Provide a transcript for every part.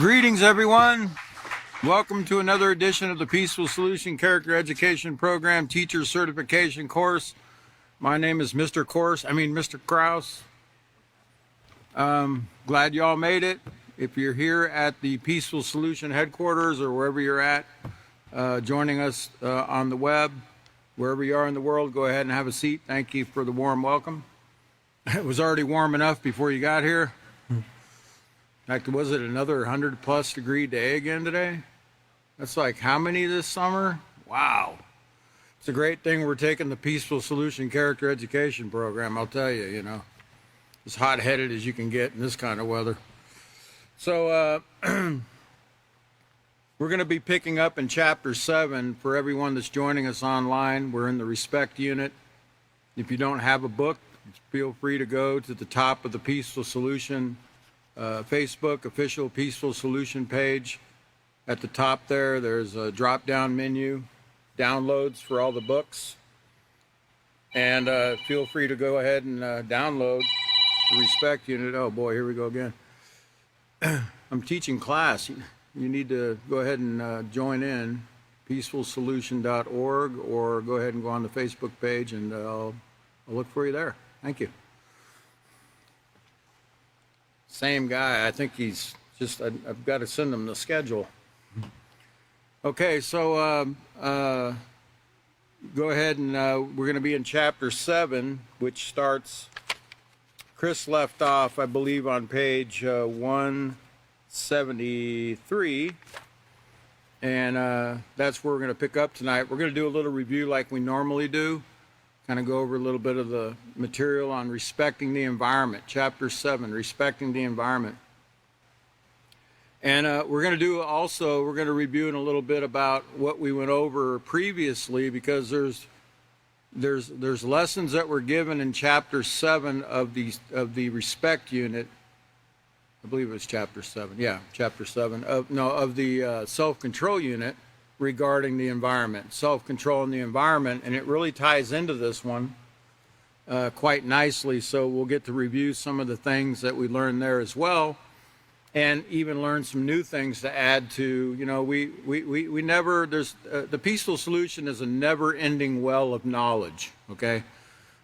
Greetings, everyone. Welcome to another edition of the Peaceful Solution Character Education Program Teacher Certification course. My name is Mr. Kraus. Glad you all made it. If you're here at the Peaceful Solution headquarters or wherever you're at, joining us on the web, wherever you are in the world, go ahead and have a seat. Thank you for the warm welcome. It was already warm enough before you got here. In fact, was it another 100 plus degree day again today? That's like how many this summer? Wow. It's a great thing we're taking the Peaceful Solution Character Education Program, I'll tell you, as hot-headed as you can get in this kind of weather. So we're going to be picking up in Chapter 7 for everyone that's joining us online. We're in the Respect unit. If you don't have a book, feel free to go to the top of the Peaceful Solution Facebook official Peaceful Solution page. At the top there's a drop-down menu, downloads for all the books. And feel free to go ahead and download the Respect unit. Oh boy, here we go again. I'm teaching class. You need to go ahead and join in, peacefulsolution.org, or go ahead and go on the Facebook page, and I'll look for you there. Thank you. Same guy. I think he's just, I've got to send him the schedule. Okay, so go ahead and we're going to be in Chapter 7, which starts, Chris left off, I believe, on page 173. And that's where we're going to pick up tonight. We're going to do a little review like we normally do. Kind of go over a little bit of the material on respecting the environment. Chapter 7, respecting the environment. And we're going to review in a little bit about what we went over previously, because there's lessons that were given in Chapter 7 of the respect unit. I believe it was Chapter 7. Yeah, Chapter 7 of the self-control unit regarding the environment, self-control in the environment, and it really ties into this one quite nicely. So we'll get to review some of the things that we learned there as well, and even learn some new things to add to. We never, the Peaceful Solution is a never-ending well of knowledge. Okay,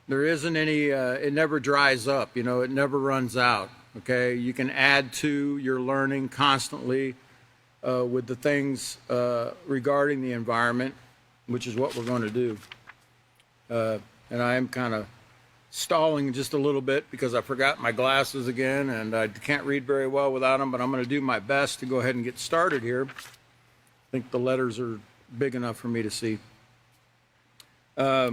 there isn't any. It never dries up. It never runs out. Okay, you can add to your learning constantly. With the things regarding the environment, which is what we're going to do. And I am kind of stalling just a little bit because I forgot my glasses again, and I can't read very well without them, but I'm going to do my best to go ahead and get started here. I think the letters are big enough for me to see. I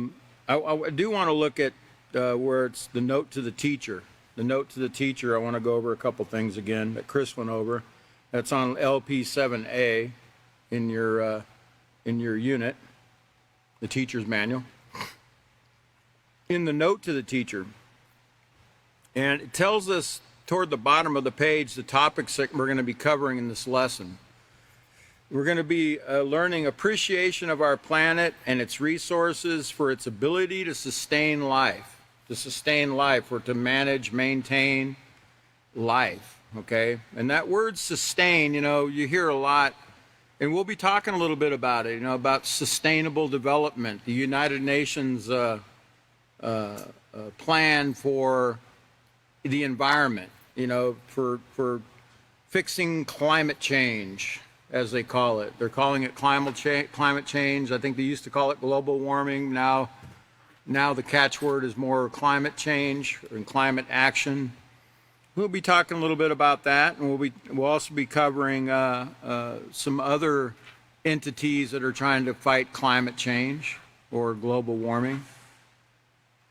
do want to look at where it's the note to the teacher. The note to the teacher, I want to go over a couple things again that Chris went over. That's on LP7A in your unit, the teacher's manual. In the note to the teacher, and it tells us toward the bottom of the page the topics that we're going to be covering in this lesson. We're going to be learning appreciation of our planet and its resources for its ability to sustain life, or to manage, maintain life. Okay, and that word sustain, you hear a lot, and we'll be talking a little bit about it, about sustainable development, the United Nations plan for the environment, for fixing climate change, as they call it. They're calling it climate change. I think they used to call it global warming. Now the catchword is more climate change and climate action. We'll be talking a little bit about that, and we'll also be covering some other entities that are trying to fight climate change or global warming.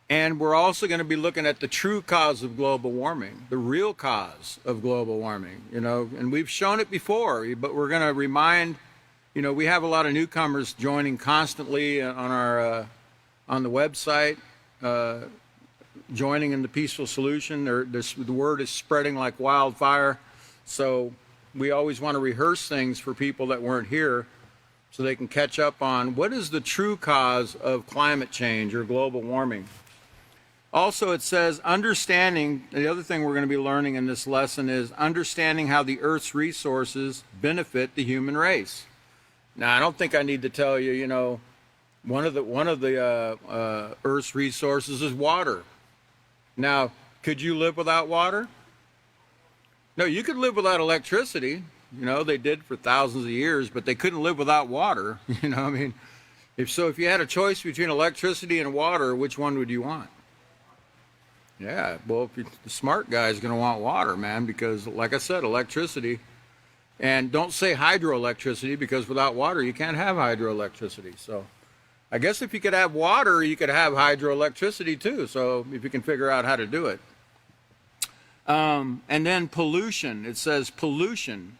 And we're also going to be looking at the true cause of global warming, the real cause of global warming, and we've shown it before, but we're going to remind, we have a lot of newcomers joining constantly on the website, joining in the Peaceful Solution. The word is spreading like wildfire, so we always want to rehearse things for people that weren't here so they can catch up on what is the true cause of climate change or global warming. Also, it says understanding, the other thing we're going to be learning in this lesson is understanding how the Earth's resources benefit the human race. Now, I don't think I need to tell you, you know, one of the Earth's resources is water. Now, could you live without water? No, you could live without electricity. You know, they did for thousands of years, but they couldn't live without water. You know, I mean, if you had a choice between electricity and water, which one would you want? Yeah, well, the smart guy is going to want water, man, because, like I said, electricity. And don't say hydroelectricity, because without water, you can't have hydroelectricity. So I guess if you could have water, you could have hydroelectricity too. So if you can figure out how to do it. And then pollution. It says pollution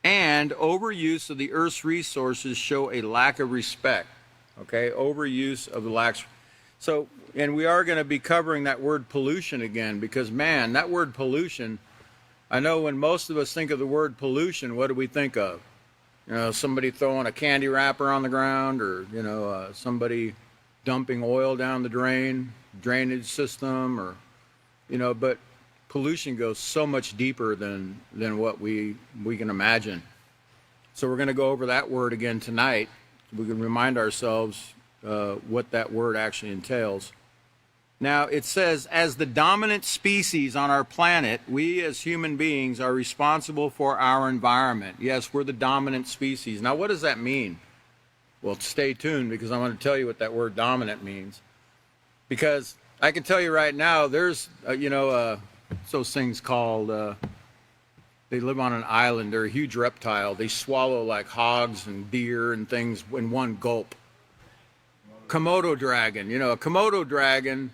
and overuse of the Earth's resources show a lack of respect. Okay, overuse of the lack. So, and we are going to be covering that word pollution again, because, man, that word pollution, I know when most of us think of the word pollution, what do we think of? You know, somebody throwing a candy wrapper on the ground, or, you know, somebody dumping oil down the drainage system, or, you know, but pollution goes so much deeper than what we can imagine. So we're going to go over that word again tonight. We can remind ourselves what that word actually entails. Now, it says, as the dominant species on our planet, we as human beings are responsible for our environment. Yes, we're the dominant species. Now, what does that mean? Well, stay tuned, because I'm going to tell you what that word dominant means. Because I can tell you right now, there's, those things called, they live on an island. They're a huge reptile. They swallow like hogs and deer and things in one gulp. Komodo dragon, you know, a Komodo dragon,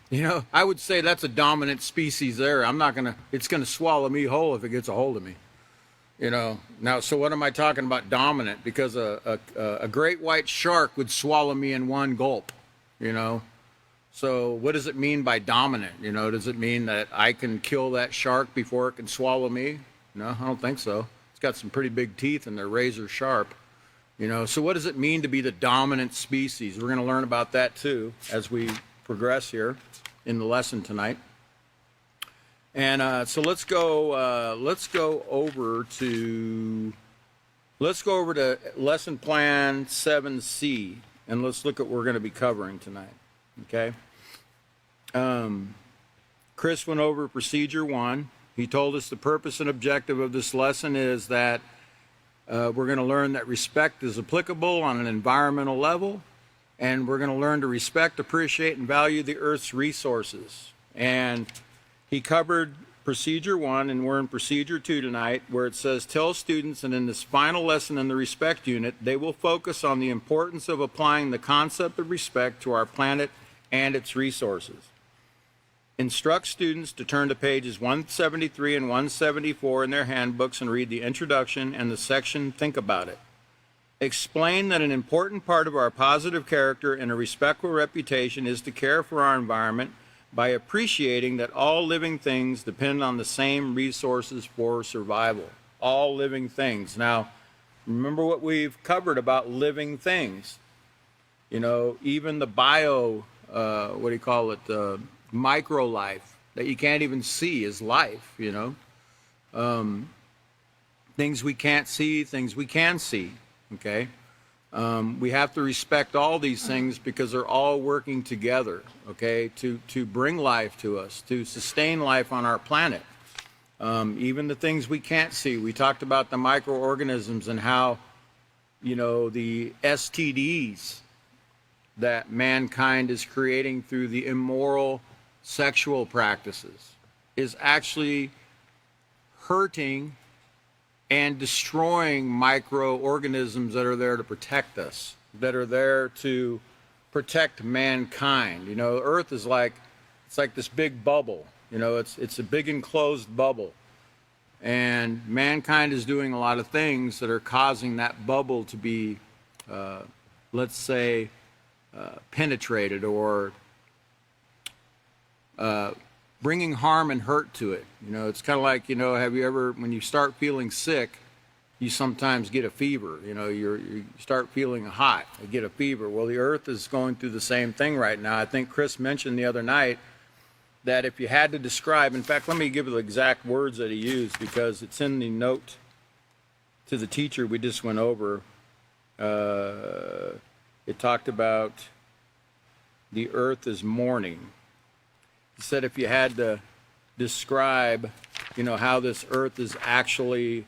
you know, I would say that's a dominant species there. It's going to swallow me whole if it gets a hold of me. You know, now, so what am I talking about dominant? Because a great white shark would swallow me in one gulp, you know. So what does it mean by dominant? You know, does it mean that I can kill that shark before it can swallow me? No, I don't think so. It's got some pretty big teeth and they're razor sharp. You know, so what does it mean to be the dominant species? We're going to learn about that too as we progress here in the lesson tonight. And so let's go over to lesson plan 7C, and let's look at what we're going to be covering tonight. Okay. Chris went over procedure 1. He told us the purpose and objective of this lesson is that we're going to learn that respect is applicable on an environmental level, and we're going to learn to respect, appreciate, and value the Earth's resources. And he covered procedure 1, and we're in procedure 2 tonight, where it says, tell students, and in this final lesson in the respect unit, they will focus on the importance of applying the concept of respect to our planet and its resources. Instruct students to turn to pages 173 and 174 in their handbooks and read the introduction and the section Think About It. Explain that an important part of our positive character and a respectful reputation is to care for our environment by appreciating that all living things depend on the same resources for survival. All living things. Now, remember what we've covered about living things. You know, even the micro life that you can't even see is life, you know. Things we can't see, things we can see, okay? We have to respect all these things because they're all working together, okay, to bring life to us, to sustain life on our planet. Even the things we can't see. We talked about the microorganisms and how, you know, the STDs that mankind is creating through the immoral sexual practices is actually hurting and destroying microorganisms that are there to protect us, that are there to protect mankind. You know, Earth is like, it's like this big bubble. You know, it's a big enclosed bubble. And mankind is doing a lot of things that are causing that bubble to be, let's say, penetrated or bringing harm and hurt to it. You know, it's kind of like, you know, have you ever, when you start feeling sick, you sometimes get a fever. You know, you start feeling hot, you get a fever. Well, the Earth is going through the same thing right now. I think Chris mentioned the other night that if you had to describe, in fact, let me give you the exact words that he used because it's in the note to the teacher we just went over. It talked about the earth is mourning. He said if you had to describe, how this earth is actually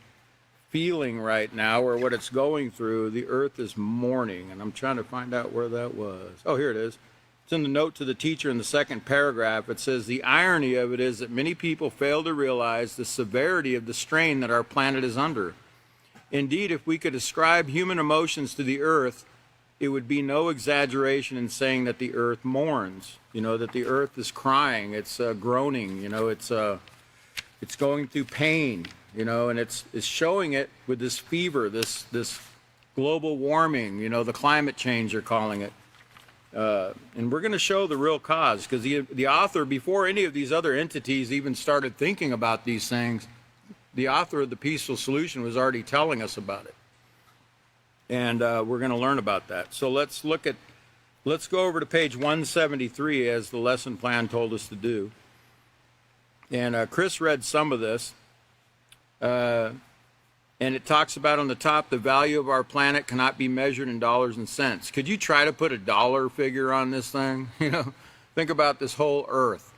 feeling right now or what it's going through, the earth is mourning. And I'm trying to find out where that was. Oh, here it is. It's in the note to the teacher in the second paragraph. It says, the irony of it is that many people fail to realize the severity of the strain that our planet is under. Indeed, if we could ascribe human emotions to the earth, it would be no exaggeration in saying that the earth mourns, that the earth is crying, it's groaning, it's going through pain, and it's showing it with this fever, this global warming, the climate change they're calling it. And we're going to show the real cause, because the author, before any of these other entities even started thinking about these things, the author of the Peaceful Solution was already telling us about it. And we're going to learn about that. So let's go over to page 173 as the lesson plan told us to do. And Chris read some of this. And it talks about on the top, the value of our planet cannot be measured in dollars and cents. Could you try to put a dollar figure on this thing? Think about this whole earth.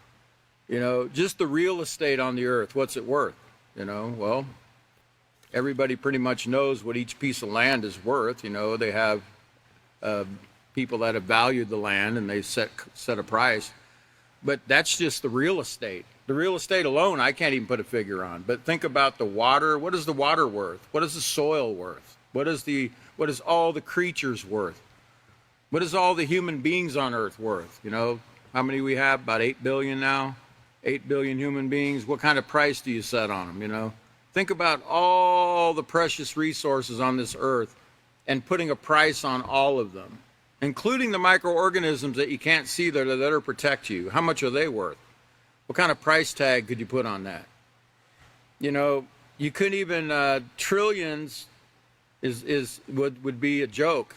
Just the real estate on the earth, what's it worth? Well, everybody pretty much knows what each piece of land is worth. They have people that have valued the land and they set a price. But that's just the real estate. The real estate alone, I can't even put a figure on. But think about the water. What is the water worth? What is the soil worth? What is all the creatures worth? What is all the human beings on earth worth? How many we have? About 8 billion now? 8 billion human beings. What kind of price do you set on them, Think about all the precious resources on this earth and putting a price on all of them, including the microorganisms that you can't see that are protect you. How much are they worth? What kind of price tag could you put on that? You couldn't even, trillions would be a joke,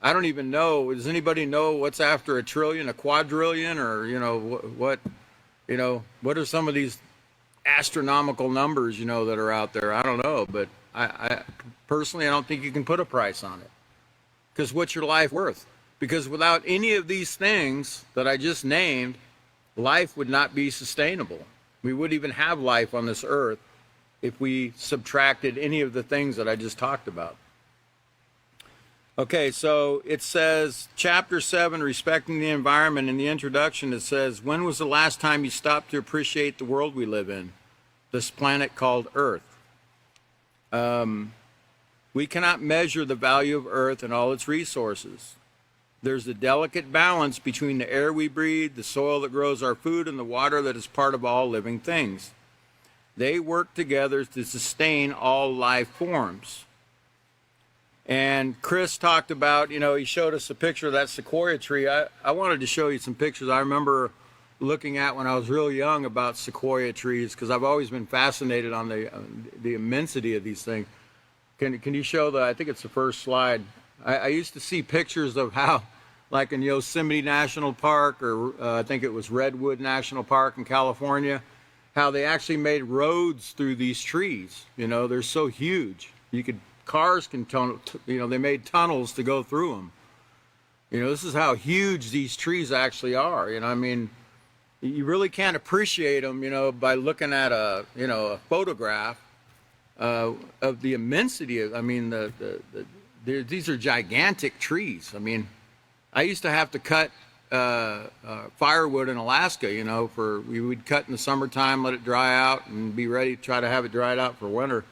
I don't even know. Does anybody know what's after a trillion, a quadrillion, or, what are some of these astronomical numbers, that are out there? I don't know, but I personally, I don't think you can put a price on it. Because what's your life worth? Because without any of these things that I just named, life would not be sustainable. We wouldn't even have life on this earth if we subtracted any of the things that I just talked about. Okay, so it says, Chapter 7, Respecting the Environment, in the introduction, it says, when was the last time you stopped to appreciate the world we live in, this planet called Earth? We cannot measure the value of Earth and all its resources. There's a delicate balance between the air we breathe, the soil that grows our food, and the water that is part of all living things. They work together to sustain all life forms. And Chris talked about, he showed us a picture of that sequoia tree. I wanted to show you some pictures I remember looking at when I was real young about sequoia trees, because I've always been fascinated on the immensity of these things. Can you show I think it's the first slide. I used to see pictures of how, like in Yosemite National Park, or I think it was Redwood National Park in California, how they actually made roads through these trees. They're so huge. Cars can they made tunnels to go through them. This is how huge these trees actually are. You really can't appreciate them, by looking at a photograph of the immensity of, these are gigantic trees. I used to have to cut firewood in Alaska, we would cut in the summertime, let it dry out, and be ready to try to have it dried out for winter.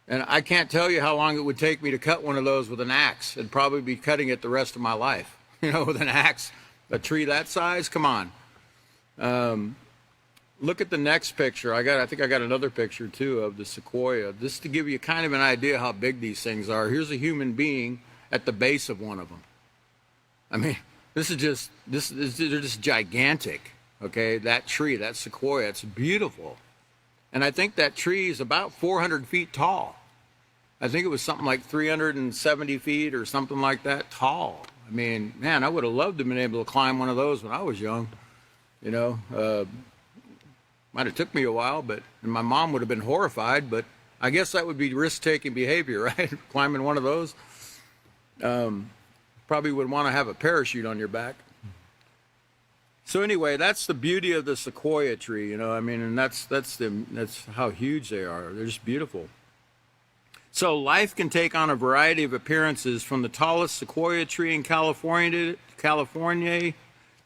And I can't tell you how long it would take me to cut one of those with an axe. I'd probably be cutting it the rest of my life, with an axe. A tree that size, come on. Look at the next picture. I think I got another picture too of the sequoia, just to give you kind of an idea how big these things are. Here's a human being at the base of one of them. They're just gigantic. Okay, that tree, that sequoia, it's beautiful. And I think that tree is about 400 feet tall. I think it was something like 370 feet or something like that tall. Man, I would have loved to have been able to climb one of those when I was young. You know, might have took me a while, but and my mom would have been horrified, but I guess that would be risk-taking behavior, right? Climbing one of those. Probably would want to have a parachute on your back. So anyway, that's the beauty of the sequoia tree, you know. I mean, and that's how huge they are. They're just beautiful. So life can take on a variety of appearances, from the tallest sequoia tree in California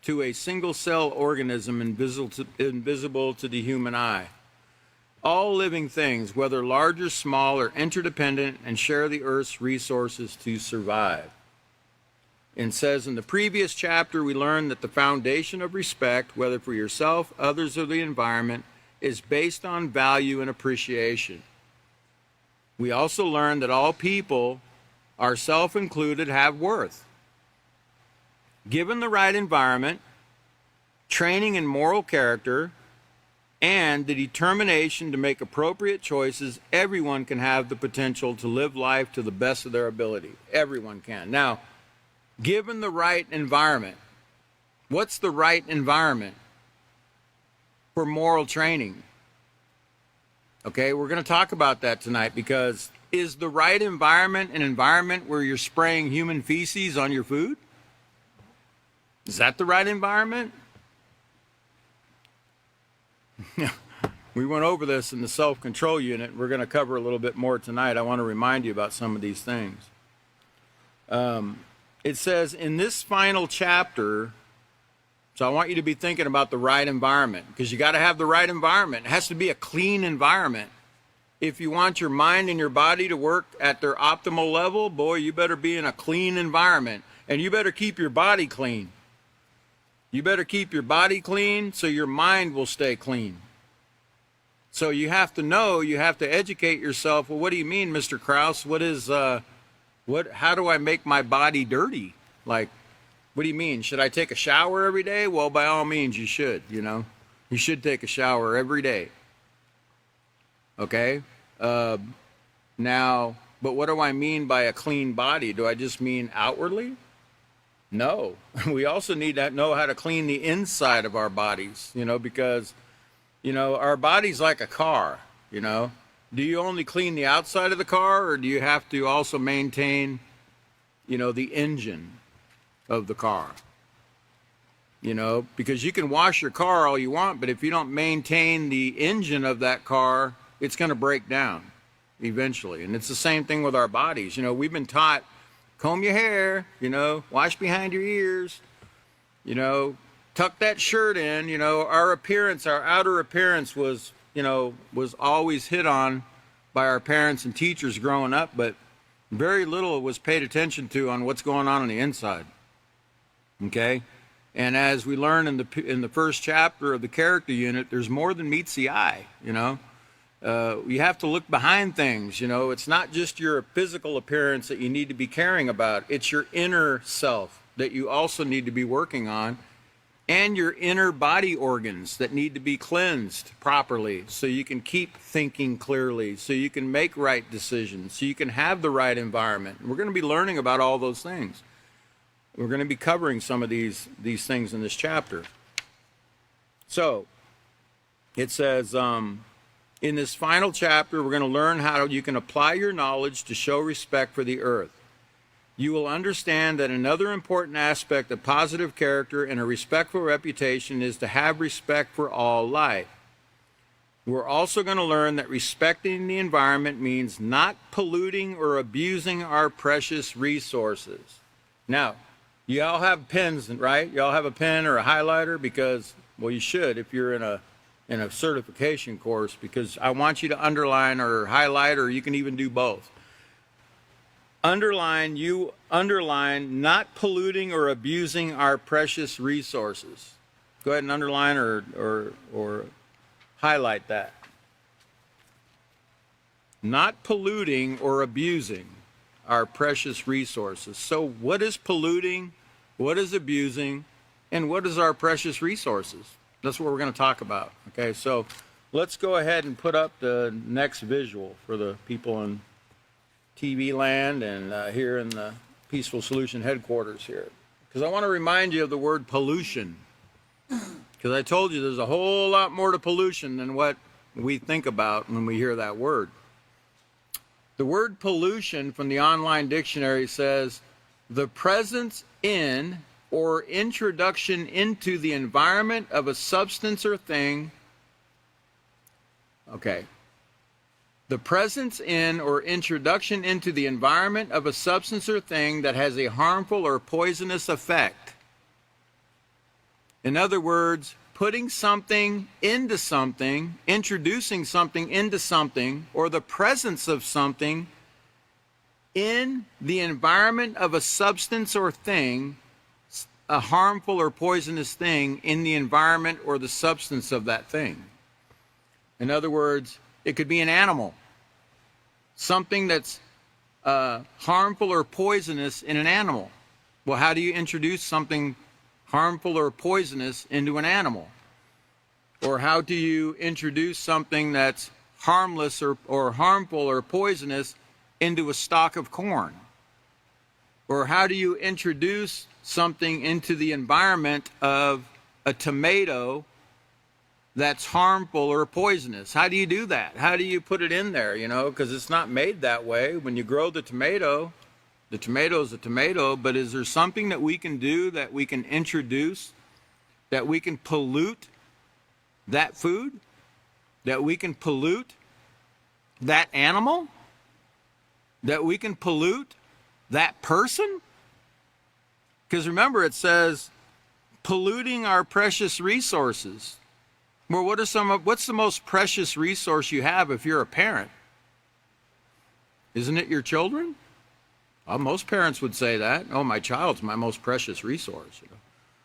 to a single-cell organism invisible to the human eye. All living things, whether large or small, are interdependent and share the Earth's resources to survive. And says in the previous chapter, we learned that the foundation of respect, whether for yourself, others, or the environment, is based on value and appreciation. We also learned that all people, ourselves included, have worth. Given the right environment, training in moral character, and the determination to make appropriate choices, everyone can have the potential to live life to the best of their ability. Everyone can. Now, given the right environment, what's the right environment for moral training? Okay, we're going to talk about that tonight, because is the right environment an environment where you're spraying human feces on your food? Is that the right environment? We went over this in the self-control unit. We're going to cover a little bit more tonight. I want to remind you about some of these things. It says in this final chapter, so I want you to be thinking about the right environment, because you got to have the right environment. It has to be a clean environment. If you want your mind and your body to work at their optimal level, boy, you better be in a clean environment. And you better keep your body clean. You better keep your body clean so your mind will stay clean. So you have to know, you have to educate yourself. Well, what do you mean, Mr. Krause? How do I make my body dirty? Like, what do you mean? Should I take a shower every day? Well, by all means, you should, you know. You should take a shower every day. Okay? Now, but what do I mean by a clean body? Do I just mean outwardly? No. We also need to know how to clean the inside of our bodies, you know, because, you know, our body's like a car, you know. Do you only clean the outside of the car, or do you have to also maintain, you know, the engine of the car? You know, because you can wash your car all you want, but if you don't maintain the engine of that car, it's going to break down eventually. And it's the same thing with our bodies. You know, we've been taught, comb your hair, you know, wash behind your ears, you know, tuck that shirt in. You know, our appearance, our outer appearance was, you know, was always hit on by our parents and teachers growing up, but very little was paid attention to on what's going on the inside. Okay? And as we learn in the first chapter of the character unit, there's more than meets the eye, you know. You have to look behind things, you know. It's not just your physical appearance that you need to be caring about. It's your inner self that you also need to be working on, and your inner body organs that need to be cleansed properly so you can keep thinking clearly, so you can make right decisions, so you can have the right environment. We're going to be learning about all those things. We're going to be covering some of these things in this chapter. So, it says, in this final chapter, we're going to learn how you can apply your knowledge to show respect for the earth. You will understand that another important aspect of positive character and a respectful reputation is to have respect for all life. We're also going to learn that respecting the environment means not polluting or abusing our precious resources. Now, you all have pens, right? You all have a pen or a highlighter, because, well, you should if you're in a certification course, because I want you to underline or highlight, or you can even do both. Underline not polluting or abusing our precious resources. Go ahead and underline or highlight that. Not polluting or abusing our precious resources. So what is polluting? What is abusing? And what is our precious resources? That's what we're going to talk about. Okay, so let's go ahead and put up the next visual for the people in TV land and here in the Peaceful Solution headquarters here. Because I want to remind you of the word pollution. Because I told you there's a whole lot more to pollution than what we think about when we hear that word. The word pollution from the online dictionary says the presence in or introduction into the environment of a substance or thing. Okay. The presence in or introduction into the environment of a substance or thing that has a harmful or poisonous effect. In other words, putting something into something, introducing something into something, or the presence of something in the environment of a substance or thing, a harmful or poisonous thing in the environment or the substance of that thing. In other words, it could be an animal, something that's harmful or poisonous in an animal. Well, how do you introduce something harmful or poisonous into an animal? Or how do you introduce something that's harmless or harmful or poisonous into a stalk of corn? Or how do you introduce something into the environment of a tomato that's harmful or poisonous? How do you do that? How do you put it in there, because it's not made that way. When you grow the tomato is a tomato, but is there something that we can do, that we can introduce, that we can pollute that food, that we can pollute that animal, that we can pollute that person? Because remember, it says polluting our precious resources. Well, what's the most precious resource you have if you're a parent? Isn't it your children? Well, most parents would say that. Oh, my child's my most precious resource.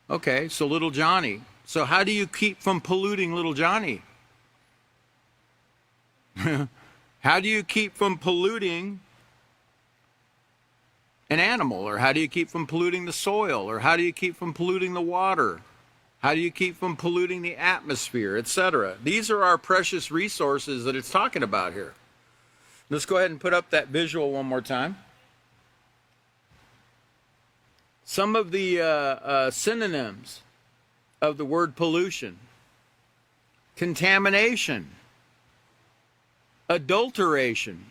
Okay, so little Johnny. So how do you keep from polluting little Johnny? How do you keep from polluting an animal? Or how do you keep from polluting the soil? Or how do you keep from polluting the water? How do you keep from polluting the atmosphere, etc.? These are our precious resources that it's talking about here. Let's go ahead and put up that visual one more time. Some of the synonyms of the word pollution: contamination, adulteration,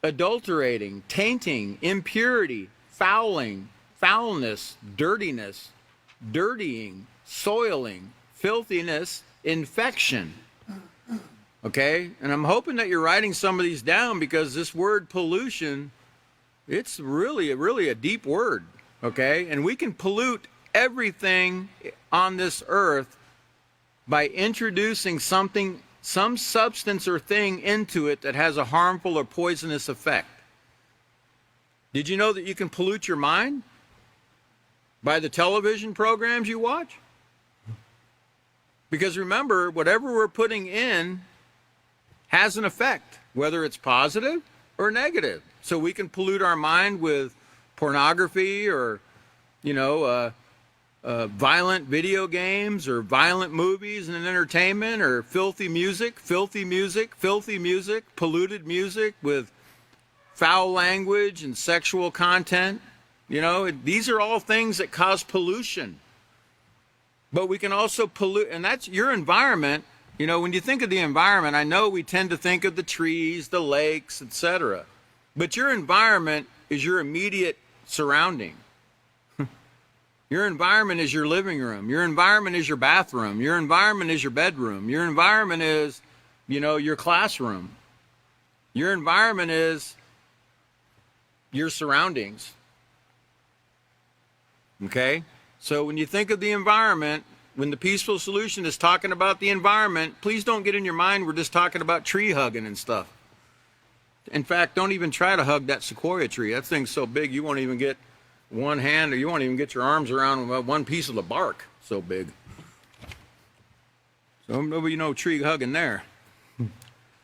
adulterating, tainting, impurity, fouling, foulness, dirtiness, dirtying, soiling, filthiness, infection. Okay? And I'm hoping that you're writing some of these down, because this word pollution, it's really a deep word. Okay? And we can pollute everything on this earth by introducing some substance or thing into it that has a harmful or poisonous effect. Did you know that you can pollute your mind by the television programs you watch? Because remember, whatever we're putting in has an effect, whether it's positive or negative. So we can pollute our mind with pornography, or violent video games, or violent movies and entertainment, or filthy music, polluted music with foul language and sexual content. These are all things that cause pollution. But we can also pollute, and that's your environment. When you think of the environment, I know we tend to think of the trees, the lakes, etc. But your environment is your immediate surrounding. Your environment is your living room. Your environment is your bathroom. Your environment is your bedroom. Your environment is, your classroom. Your environment is your surroundings. Okay? So when you think of the environment, when the Peaceful Solution is talking about the environment, please don't get in your mind we're just talking about tree hugging and stuff. In fact, don't even try to hug that sequoia tree. That thing's so big you won't even get one hand, or you won't even get your arms around one piece of the bark. So big. So no tree hugging there.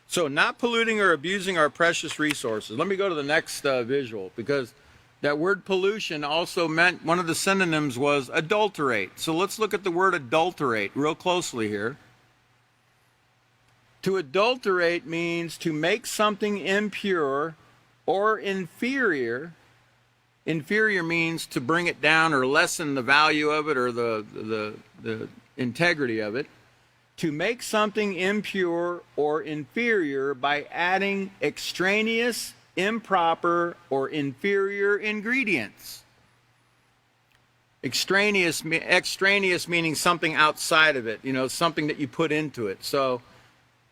So not polluting or abusing our precious resources. Let me go to the next visual, because that word pollution also meant, one of the synonyms was adulterate. So let's look at the word adulterate real closely here. To adulterate means to make something impure or inferior. Inferior means to bring it down or lessen the value of it, or the integrity of it. To make something impure or inferior by adding extraneous, improper, or inferior ingredients. Extraneous meaning something outside of it, something that you put into it. So,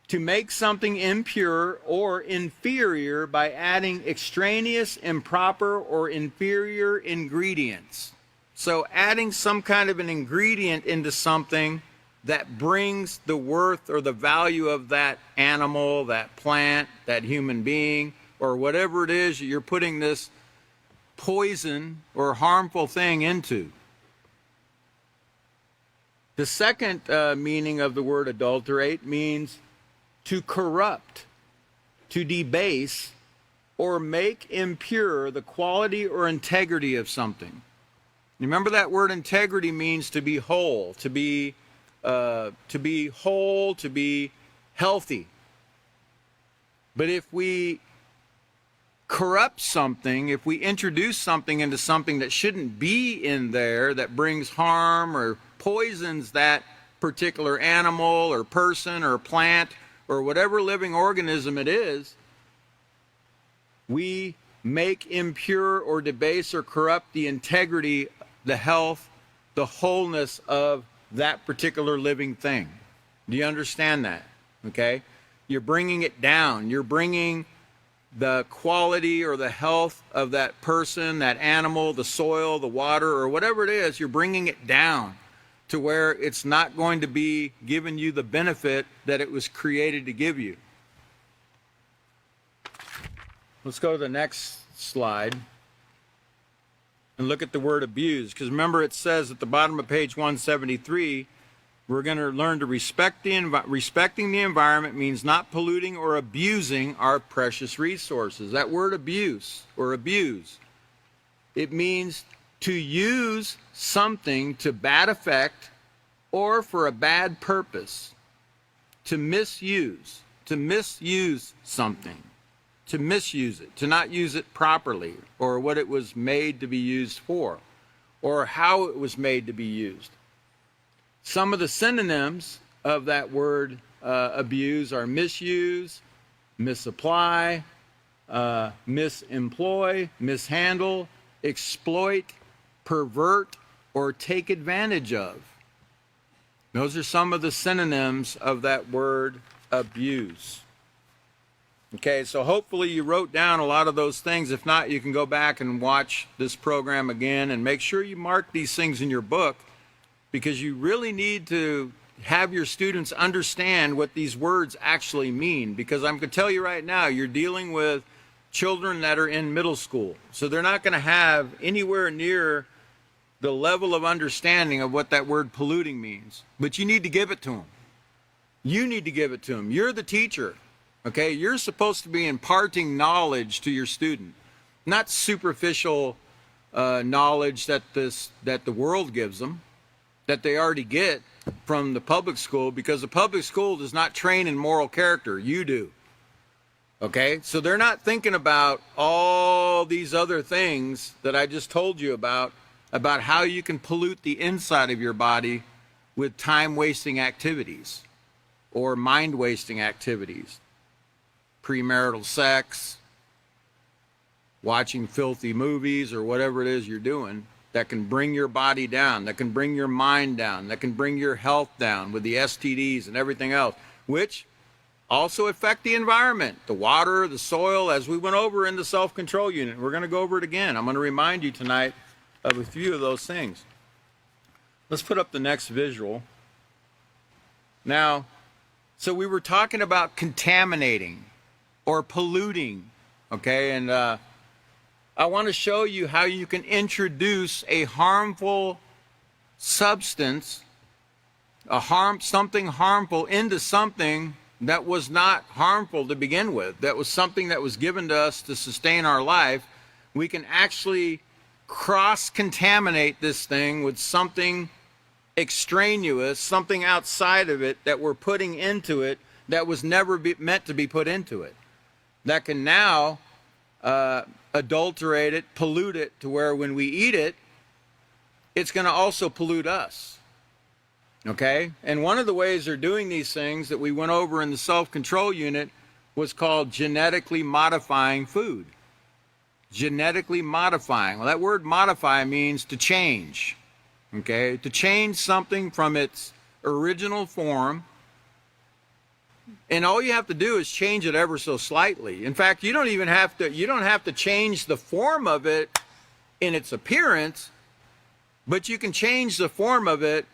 to make something impure or inferior by adding extraneous, improper, or inferior ingredients. So, adding some kind of an ingredient into something that brings the worth or the value of that animal, that plant, that human being, or whatever it is you're putting this poison or harmful thing into. The second meaning of the word adulterate means to corrupt, to debase, or make impure the quality or integrity of something. Remember that word integrity means to be whole, to be whole, to be healthy. But if we corrupt something, if we introduce something into something that shouldn't be in there, that brings harm or poisons that particular animal or person or plant or whatever living organism it is, we make impure or debase or corrupt the integrity, the health, the wholeness of that particular living thing. Do you understand that? Okay? You're bringing it down. You're bringing the quality or the health of that person, that animal, the soil, the water, or whatever it is, you're bringing it down to where it's not going to be giving you the benefit that it was created to give you. Let's go to the next slide and look at the word abuse, because remember it says at the bottom of page 173, we're going to learn to respecting the environment means not polluting or abusing our precious resources. That word abuse or abuse, it means to use something to bad effect or for a bad purpose. To misuse something. To misuse it, to not use it properly, or what it was made to be used for, or how it was made to be used. Some of the synonyms of that word abuse are misuse, misapply, misemploy, mishandle, exploit, pervert, or take advantage of. Those are some of the synonyms of that word abuse. Okay, so hopefully you wrote down a lot of those things. If not, you can go back and watch this program again and make sure you mark these things in your book, because you really need to have your students understand what these words actually mean. Because I'm going to tell you right now, you're dealing with children that are in middle school. So they're not going to have anywhere near the level of understanding of what that word polluting means. But you need to give it to them. You need to give it to them. You're the teacher. Okay, you're supposed to be imparting knowledge to your student, not superficial knowledge that the world gives them, that they already get from the public school, because the public school does not train in moral character. You do. Okay, so they're not thinking about all these other things that I just told you about how you can pollute the inside of your body with time-wasting activities or mind-wasting activities. Premarital sex, watching filthy movies, or whatever it is you're doing that can bring your body down, that can bring your mind down, that can bring your health down with the STDs and everything else, which also affect the environment, the water, the soil, as we went over in the self-control unit. We're going to go over it again. I'm going to remind you tonight of a few of those things. Let's put up the next visual. Now, so we were talking about contaminating or polluting, okay? And I want to show you how you can introduce a harmful substance, something harmful into something that was not harmful to begin with, that was something that was given to us to sustain our life. We can actually cross-contaminate this thing with something extraneous, something outside of it that we're putting into it that was never meant to be put into it. That can now adulterate it, pollute it, to where when we eat it, it's going to also pollute us. Okay? And one of the ways they're doing these things that we went over in the self-control unit was called genetically modifying food. Genetically modifying. Well, that word modify means to change. Okay? To change something from its original form. And all you have to do is change it ever so slightly. In fact, you don't have to change the form of it in its appearance, but you can change the form of it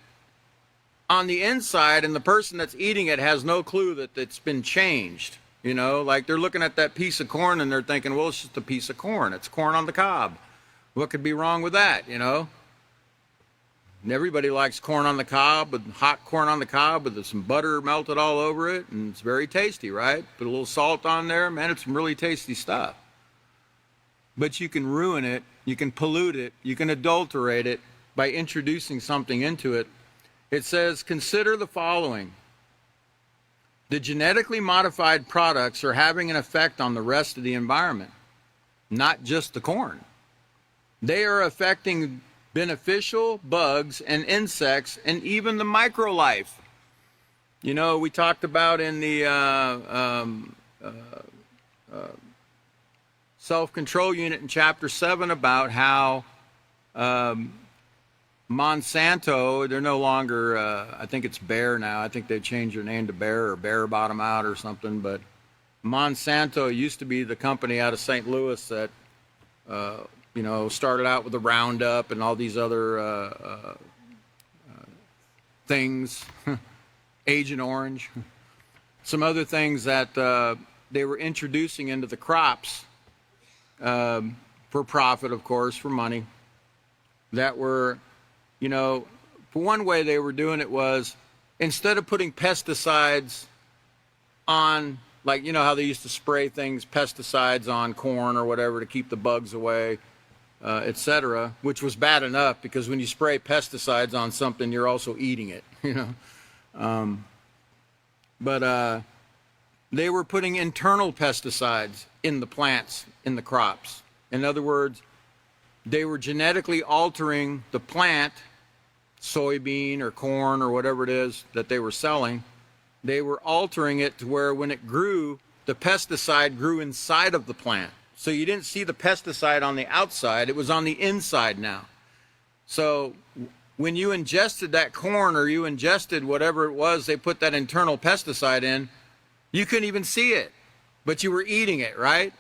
on the inside, and the person that's eating it has no clue that it's been changed. You know, like they're looking at that piece of corn and they're thinking, well, it's just a piece of corn. It's corn on the cob. What could be wrong with that, you know? And everybody likes corn on the cob, with hot corn on the cob with some butter melted all over it, and it's very tasty, right? Put a little salt on there, man, it's some really tasty stuff. But you can ruin it, you can pollute it, you can adulterate it by introducing something into it. It says, consider the following. The genetically modified products are having an effect on the rest of the environment, not just the corn. They are affecting beneficial bugs and insects and even the microlife. You know, we talked about in the self-control unit in chapter 7 about how Monsanto, they're no longer, I think it's Bayer now. I think they've changed their name to Bayer or Bayer bottom out or something. But Monsanto used to be the company out of St. Louis that, you know, started out with the Roundup and all these other things, Agent Orange, some other things that they were introducing into the crops for profit, of course, for money, that were, you know, for one way they were doing it was, instead of putting pesticides on, like, you know how they used to spray things, pesticides on corn or whatever to keep the bugs away, etc., which was bad enough because when you spray pesticides on something, you're also eating it, you know. But they were putting internal pesticides in the plants, in the crops. In other words, they were genetically altering the plant, soybean or corn or whatever it is that they were selling. They were altering it to where when it grew, the pesticide grew inside of the plant. So you didn't see the pesticide on the outside, it was on the inside now. So when you ingested that corn or you ingested whatever it was they put that internal pesticide in, you couldn't even see it, but you were eating it, right?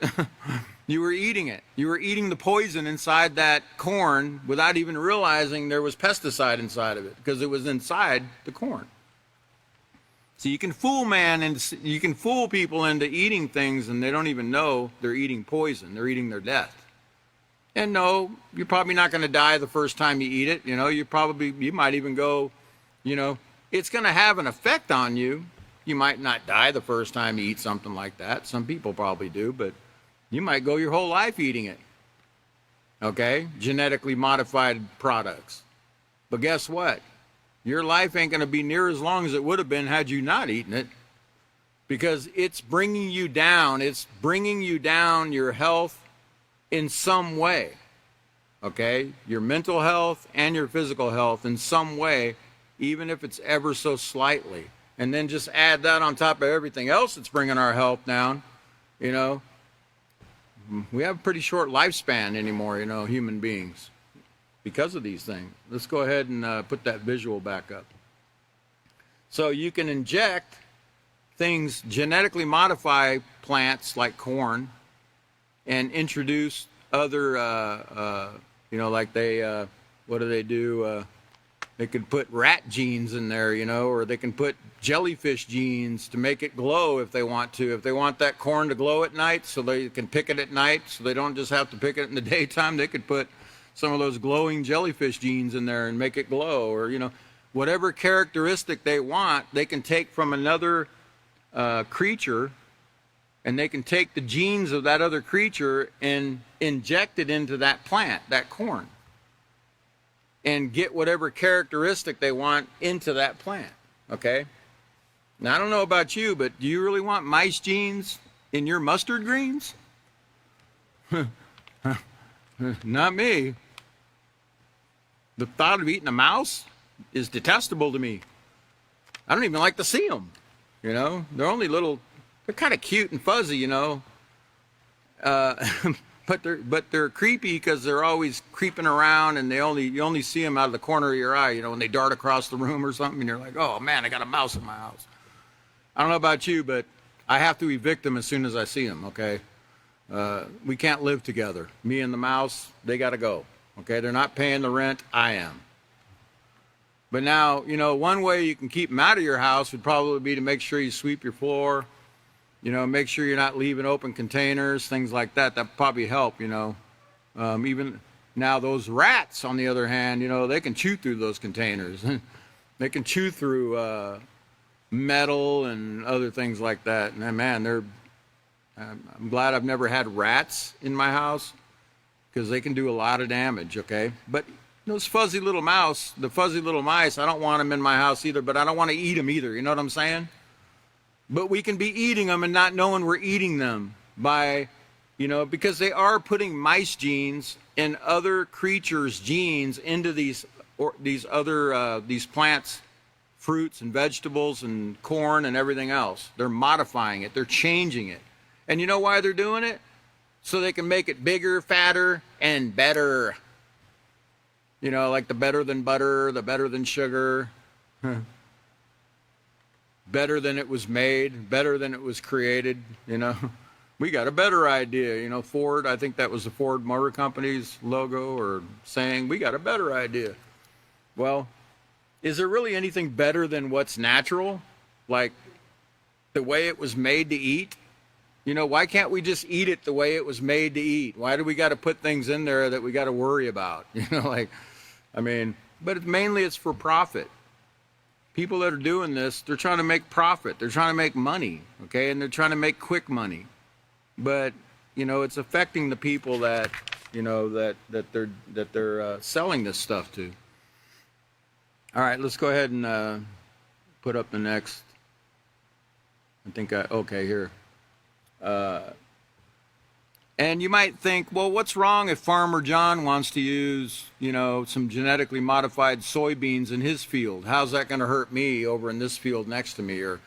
You were eating it. You were eating the poison inside that corn without even realizing there was pesticide inside of it because it was inside the corn. So you can fool you can fool people into eating things and they don't even know they're eating poison. They're eating their death. And no, you're probably not going to die the first time you eat it. You know, you might even go, you know, it's going to have an effect on you. You might not die the first time you eat something like that. Some people probably do, but you might go your whole life eating it. Okay? Genetically modified products. But guess what? Your life ain't going to be near as long as it would have been had you not eaten it. Because it's bringing you down. It's bringing you down your health in some way. Okay? Your mental health and your physical health in some way, even if it's ever so slightly. And then just add that on top of everything else that's bringing our health down, you know. We have a pretty short lifespan anymore, you know, human beings, because of these things. Let's go ahead and put that visual back up. So you can inject things, genetically modify plants like corn, and introduce other, you know, like they, what do? They could put rat genes in there, you know, or they can put jellyfish genes to make it glow if they want to. If they want that corn to glow at night so they can pick it at night so they don't just have to pick it in the daytime, they could put some of those glowing jellyfish genes in there and make it glow. Or, you know, whatever characteristic they want, they can take from another creature, and they can take the genes of that other creature and inject it into that plant, that corn, and get whatever characteristic they want into that plant, okay? Now, I don't know about you, but do you really want mice genes in your mustard greens? Not me. The thought of eating a mouse is detestable to me. I don't even like to see them. You know, they're only little. They're kind of cute and fuzzy, you know. But they're creepy because they're always creeping around, and you only see them out of the corner of your eye. You know, when they dart across the room or something, and you're like, oh man, I got a mouse in my house. I don't know about you, but I have to evict them as soon as I see them. Okay, we can't live together. Me and the mouse, they got to go. Okay, they're not paying the rent. I am. But now, you know, one way you can keep them out of your house would probably be to make sure you sweep your floor. You know, make sure you're not leaving open containers, things like that. That probably help, you know. Even now, those rats, on the other hand, you know, they can chew through those containers. They can chew through metal and other things like that. And man, I'm glad I've never had rats in my house because they can do a lot of damage, okay? But those fuzzy little mice, I don't want them in my house either, but I don't want to eat them either. You know what I'm saying? But we can be eating them and not knowing we're eating them by, you know, because they are putting mice genes and other creatures' genes into these plants, fruits and vegetables and corn and everything else. They're modifying it. They're changing it. And you know why they're doing it? So they can make it bigger, fatter, and better. You know, like the better than butter, the better than sugar. Better than it was made, better than it was created, you know. We got a better idea, you know. Ford, I think that was the Ford Motor Company's logo or saying, we got a better idea. Well, is there really anything better than what's natural? Like the way it was made to eat? You know, why can't we just eat it the way it was made to eat? Why do we got to put things in there that we got to worry about? You know, like, I mean, but mainly it's for profit. People that are doing this, they're trying to make profit. They're trying to make money, okay? And they're trying to make quick money. But, you know, it's affecting the people that, you know, that they're selling this stuff to. All right, let's go ahead and put up the next. Okay, here. And you might think, well, what's wrong if Farmer John wants to use, you know, some genetically modified soybeans in his field? How's that going to hurt me over in this field next to me? Or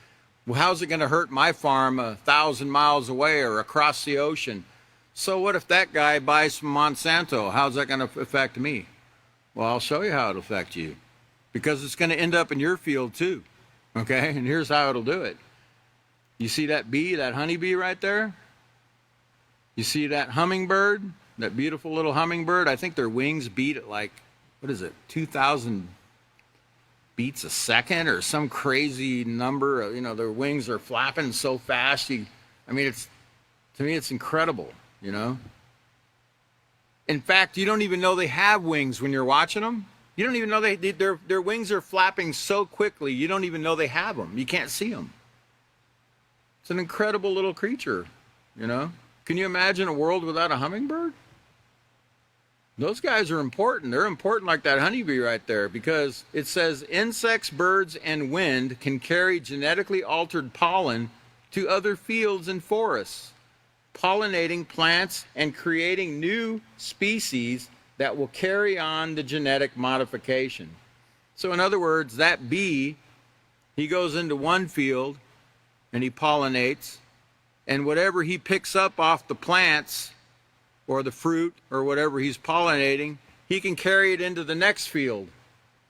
well, how's it going to hurt my farm 1,000 miles away or across the ocean? So what if that guy buys from Monsanto? How's that going to affect me? Well, I'll show you how it'll affect you. Because it's going to end up in your field too. Okay? And here's how it'll do it. You see that bee, that honeybee right there? You see that hummingbird, that beautiful little hummingbird? I think their wings beat at like, 2,000 beats a second or some crazy number. You know, their wings are flapping so fast. To me, it's incredible, you know? In fact, you don't even know they have wings when you're watching them. You don't even know their wings are flapping so quickly, you don't even know they have them. You can't see them. It's an incredible little creature, you know? Can you imagine a world without a hummingbird? Those guys are important. They're important like that honeybee right there because it says insects, birds, and wind can carry genetically altered pollen to other fields and forests, pollinating plants and creating new species that will carry on the genetic modification. So in other words, that bee, he goes into one field and he pollinates, and whatever he picks up off the plants or the fruit or whatever he's pollinating, he can carry it into the next field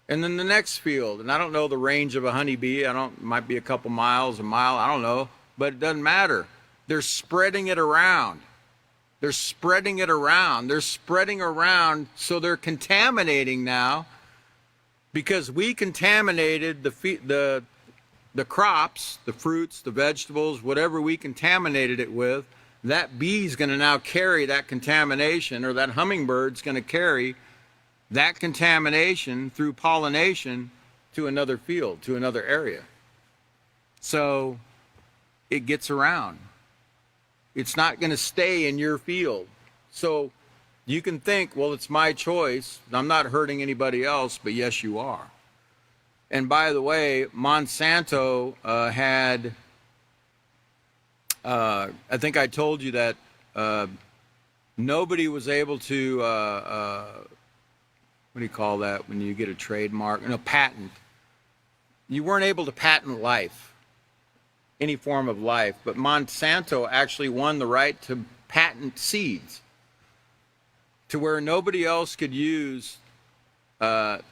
and then the next field. And I don't know the range of a honeybee. It might be a couple miles, a mile, I don't know, but it doesn't matter. They're spreading it around. They're spreading it around. They're spreading around, so they're contaminating now because we contaminated the crops, the fruits, the vegetables, whatever we contaminated it with. That bee's going to now carry that contamination, or that hummingbird's going to carry that contamination through pollination to another field, to another area. So it gets around. It's not going to stay in your field. So you can think, well, it's my choice. I'm not hurting anybody else, but yes, you are. And by the way, Monsanto had, I think I told you that nobody was able to, what do you call that when you get a trademark? No, patent. you weren't able to patent life, any form of life, but Monsanto actually won the right to patent seeds to where nobody else could use that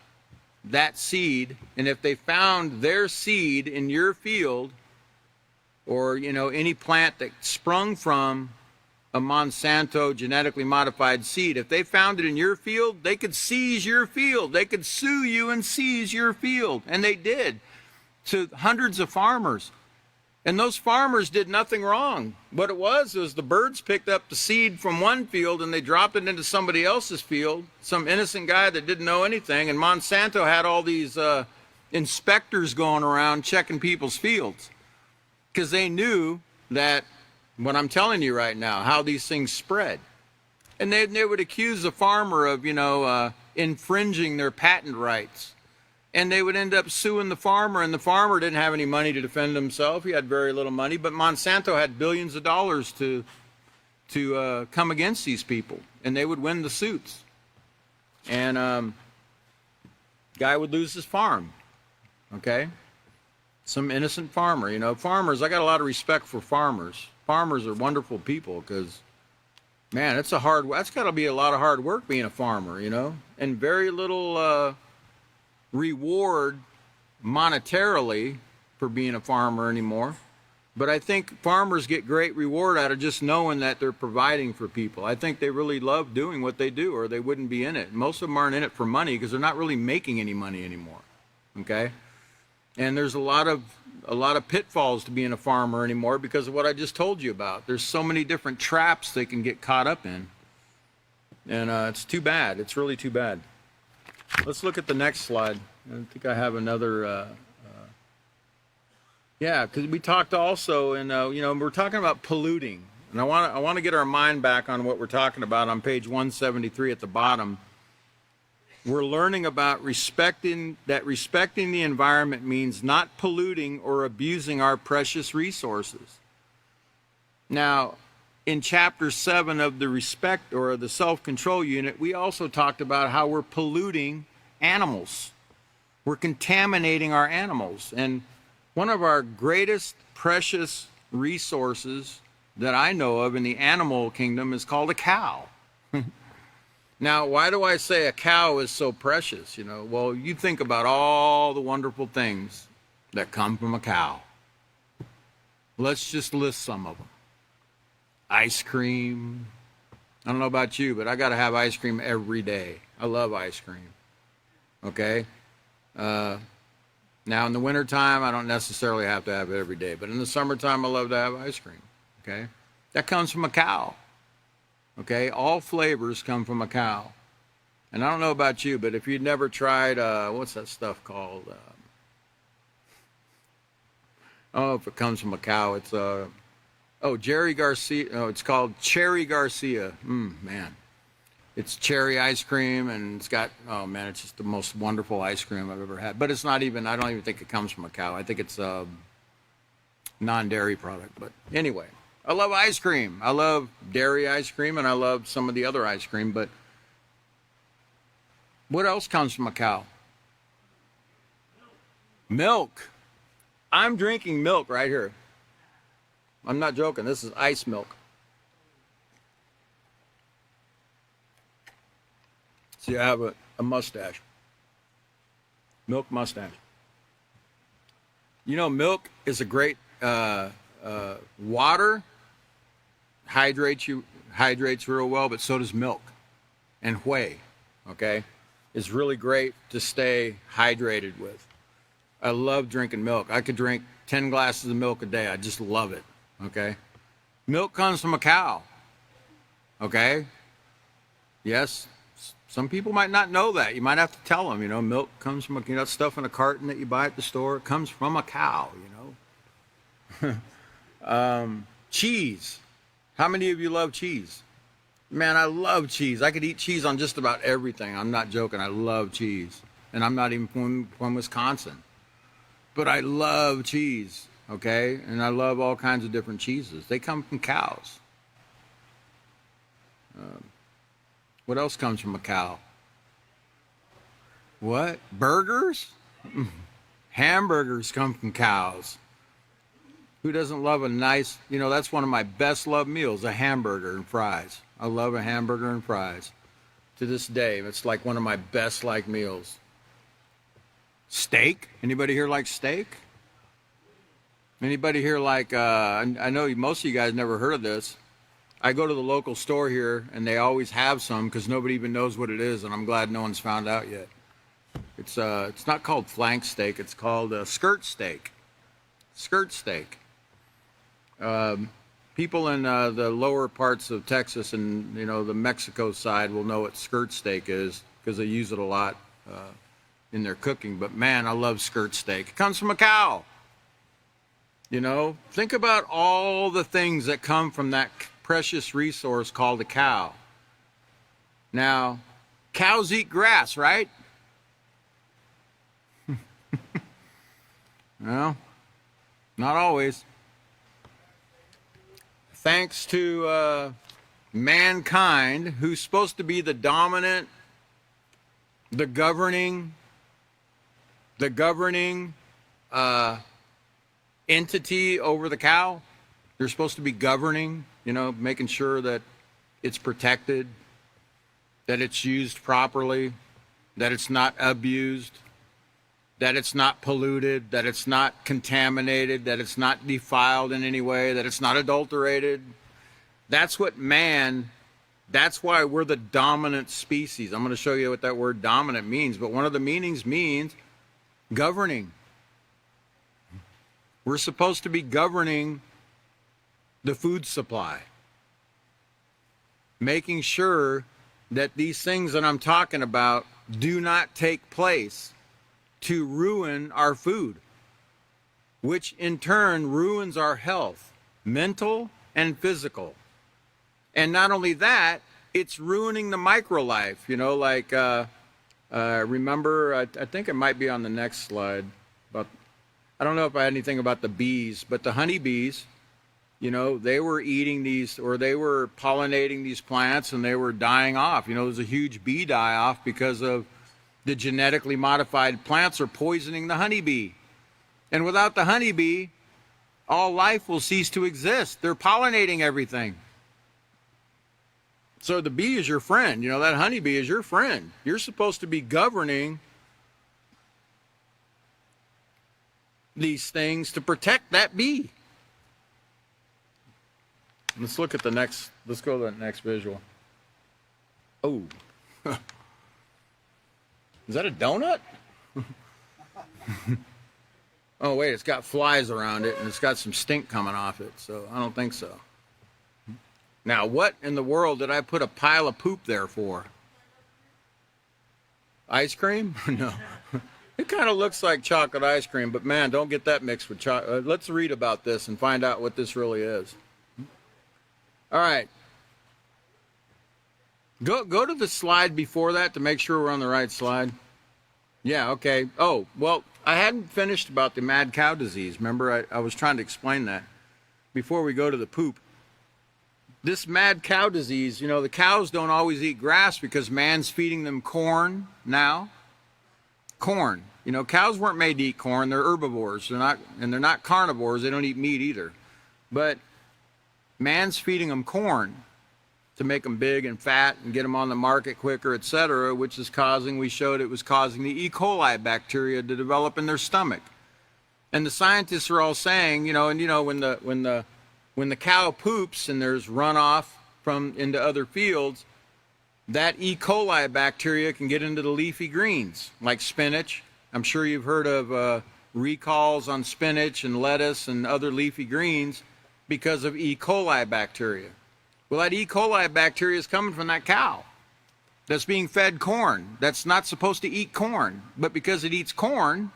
seed. And if they found their seed in your field, or any plant that sprung from a Monsanto genetically modified seed, if they found it in your field, they could seize your field. They could sue you and seize your field. And they did to hundreds of farmers. And those farmers did nothing wrong. What it was the birds picked up the seed from one field and they dropped it into somebody else's field, some innocent guy that didn't know anything. And Monsanto had all these inspectors going around checking people's fields because they knew that what I'm telling you right now, how these things spread. And they would accuse the farmer of, infringing their patent rights. And they would end up suing the farmer, and the farmer didn't have any money to defend himself. He had very little money, but Monsanto had billions of dollars to come against these people, and they would win the suits. And guy would lose his farm, okay? Some innocent farmer, farmers, I got a lot of respect for farmers. Farmers are wonderful people because, man, that's got to be a lot of hard work being a farmer, and very little reward monetarily for being a farmer anymore. But I think farmers get great reward out of just knowing that they're providing for people. I think they really love doing what they do, or they wouldn't be in it. Most of them aren't in it for money because they're not really making any money anymore. Okay? And there's a lot of pitfalls to being a farmer anymore because of what I just told you about. There's so many different traps they can get caught up in. And it's too bad. It's really too bad. Let's look at the next slide. I think I have another. Yeah, because we talked also, and we're talking about polluting, and I want to get our mind back on what we're talking about on page 173 at the bottom. We're learning about respecting the environment means not polluting or abusing our precious resources. Now, in chapter 7 of the respect or the self-control unit, we also talked about how we're polluting animals. We're contaminating our animals. And one of our greatest precious resources that I know of in the animal kingdom is called a cow. Now, why do I say a cow is so precious? Well, you think about all the wonderful things that come from a cow. Let's just list some of them. Ice cream. I don't know about you, but I got to have ice cream every day. I love ice cream. Okay? Now, in the wintertime, I don't necessarily have to have it every day, but in the summertime, I love to have ice cream. Okay? That comes from a cow. Okay? All flavors come from a cow. And I don't know about you, but if you'd never tried, what's that stuff called? I don't know if it comes from a cow. It's Jerry Garcia. Oh, it's called Cherry Garcia. Man. It's cherry ice cream, and it's got, oh man, it's just the most wonderful ice cream I've ever had. But it's not even, I don't even think it comes from a cow. I think it's a non-dairy product. But anyway, I love ice cream. I love dairy ice cream, and I love some of the other ice cream. But what else comes from a cow? Milk. I'm drinking milk right here. I'm not joking. This is ice milk. See, I have a mustache. Milk mustache. Milk is a great water. Hydrates real well, but so does milk. And whey, okay, is really great to stay hydrated with. I love drinking milk. I could drink 10 glasses of milk a day. I just love it, okay? Milk comes from a cow, okay? Yes. Some people might not know that. You might have to tell them, milk comes from stuff in a carton that you buy at the store. It comes from a cow, Cheese. How many of you love cheese? Man, I love cheese. I could eat cheese on just about everything. I'm not joking. I love cheese. And I'm not even from Wisconsin. But I love cheese, okay? And I love all kinds of different cheeses. They come from cows. What else comes from a cow? What? Burgers? Hamburgers come from cows. Who doesn't love a nice, that's one of my best loved meals, a hamburger and fries. I love a hamburger and fries. To this day, it's like one of my best liked meals. Steak? Anybody here like steak? Anybody here like, I know most of you guys never heard of this. I go to the local store here and they always have some because nobody even knows what it is, and I'm glad no one's found out yet. It's not called flank steak, it's called skirt steak. Skirt steak. People in the lower parts of Texas and the Mexico side will know what skirt steak is because they use it a lot in their cooking. But man, I love skirt steak. It comes from a cow. Think about all the things that come from that precious resource called a cow. Now, cows eat grass, right? Well, not always. Thanks to mankind, who's supposed to be the dominant, the governing entity over the cow. They're supposed to be governing, making sure that it's protected, that it's used properly, that it's not abused, that it's not polluted, that it's not contaminated, that it's not defiled in any way, that it's not adulterated. That's what that's why we're the dominant species. I'm going to show you what that word dominant means, but one of the meanings means governing. We're supposed to be governing the food supply, making sure that these things that I'm talking about do not take place to ruin our food, which in turn ruins our health, mental and physical. And not only that, it's ruining the microlife. Remember, I think it might be on the next slide, but I don't know if I had anything about the bees, but the honeybees, they were eating these, or they were pollinating these plants and they were dying off. There's a huge bee die-off because of the genetically modified plants are poisoning the honeybee. And without the honeybee, all life will cease to exist. They're pollinating everything. So the bee is your friend. That honeybee is your friend. You're supposed to be governing these things to protect that bee. Let's go to the next visual. Oh. Is that a donut? Oh, wait, it's got flies around it and it's got some stink coming off it, so I don't think so. Now, what in the world did I put a pile of poop there for? Ice cream? No. It kind of looks like chocolate ice cream, but man, don't get that mixed with chocolate. Let's read about this and find out what this really is. All right. Go to the slide before that to make sure we're on the right slide. Yeah, okay. Oh, well, I hadn't finished about the mad cow disease. Remember, I was trying to explain that before we go to the poop. This mad cow disease, the cows don't always eat grass because man's feeding them corn now. Corn. Cows weren't made to eat corn. They're herbivores. They're not carnivores. They don't eat meat either. But man's feeding them corn to make them big and fat and get them on the market quicker, etc., which is we showed it was causing the E. coli bacteria to develop in their stomach. And the scientists are all saying, when the cow poops and there's runoff into other fields, that E. coli bacteria can get into the leafy greens, like spinach. I'm sure you've heard of recalls on spinach and lettuce and other leafy greens because of E. coli bacteria. Well, that E. coli bacteria is coming from that cow that's being fed corn. That's not supposed to eat corn, but because it eats corn,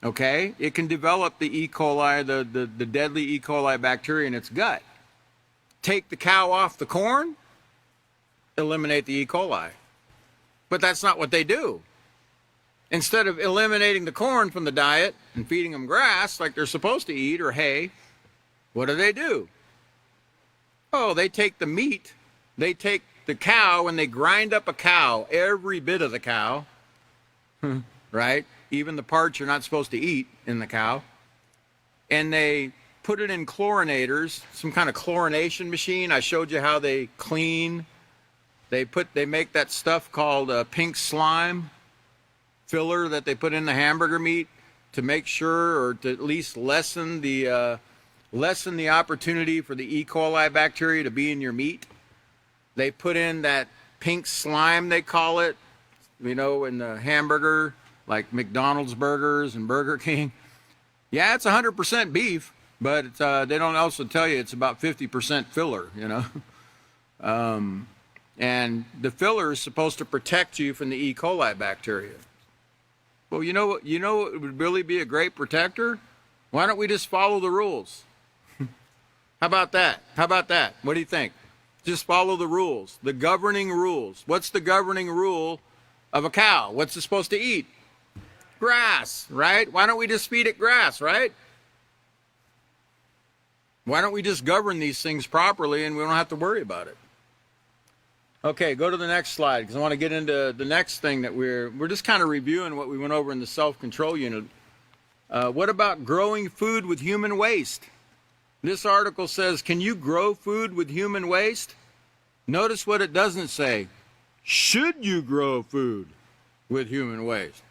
okay, it can develop the E. coli, the deadly E. coli bacteria in its gut. Take the cow off the corn, eliminate the E. coli. But that's not what they do. Instead of eliminating the corn from the diet and feeding them grass like they're supposed to eat or hay, what do? Oh, they take the meat, they take the cow and they grind up a cow, every bit of the cow, right? even the parts you're not supposed to eat in the cow. And they put it in chlorinators, some kind of chlorination machine. I showed you how they clean. They make that stuff called pink slime filler that they put in the hamburger meat to make sure, or to at least lessen the opportunity for the E. coli bacteria to be in your meat. They put in that pink slime, they call it, in the hamburger, like McDonald's burgers and Burger King. Yeah, it's 100% beef, but they don't also tell you it's about 50% filler, and the filler is supposed to protect you from the E. coli bacteria. Well, you know what would really be a great protector? Why don't we just follow the rules? How about that? What do you think? Just follow the rules, the governing rules. What's the governing rule of a cow? What's it supposed to eat? Grass, right? Why don't we just feed it grass, right? Why don't we just govern these things properly and we don't have to worry about it? Okay, go to the next slide, because I want to get into the next thing that we're just kind of reviewing what we went over in the self-control unit. What about growing food with human waste? This article says, can you grow food with human waste? Notice what it doesn't say. Should you grow food with human waste?